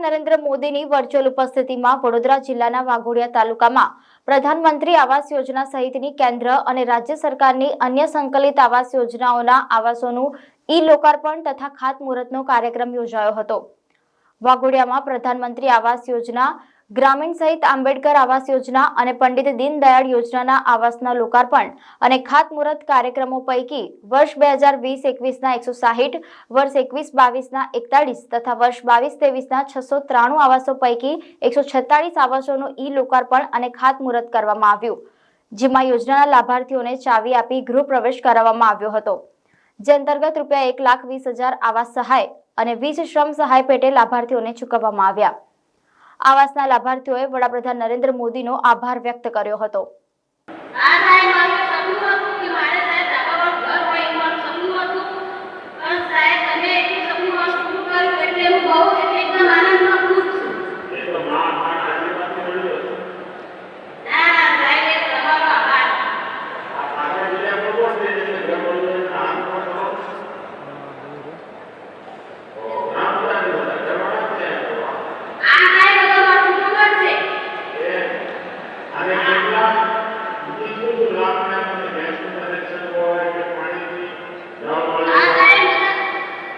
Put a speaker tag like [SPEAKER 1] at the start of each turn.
[SPEAKER 1] નરેન્દ્ર મોદીની વર્ચ્યુઅલ ઉપસ્થિતિમાં વડોદરા જિલ્લાના વાઘોડિયા તાલુકામાં પ્રધાનમંત્રી આવાસ યોજના સહિતની કેન્દ્ર અને રાજ્ય સરકારની અન્ય સંકલિત આવાસ યોજનાઓના આવાસોનું ઈ-લોકાર્પણ તથા ખાતમુહૂર્તનો કાર્યક્રમ યોજાયો હતો। વાઘોડિયામાં પ્રધાનમંત્રી આવાસ યોજના, ગ્રામીણ સહિત આંબેડકર આવાસ યોજના અને પંડિત દીનદયાળ યોજનાના આવાસના લોકાર્પણ અને ખાતમુહૂર્ત કાર્યક્રમો પૈકી વર્ષ 2020-21ના 160, વર્ષ 21-22ના 41 તથા વર્ષ 22-23ના 693 આવાસો પૈકી 146 આવાસોનું ઈ-લોકાર્પણ અને ખાતમુહૂર્ત કરવામાં આવ્યું, જેમાં યોજનાના લાભાર્થીઓને ચાવી આપી ગૃહ પ્રવેશ કરાવવામાં આવ્યો હતો, જે અંતર્ગત ₹1,20,000 આવાસ સહાય અને 20 શ્રમ સહાય પેટે લાભાર્થીઓને ચૂકવવામાં આવ્યા। આવાસના લાભાર્થીઓએ વડાપ્રધાન નરેન્દ્ર મોદીનો આભાર વ્યક્ત કર્યો હતો।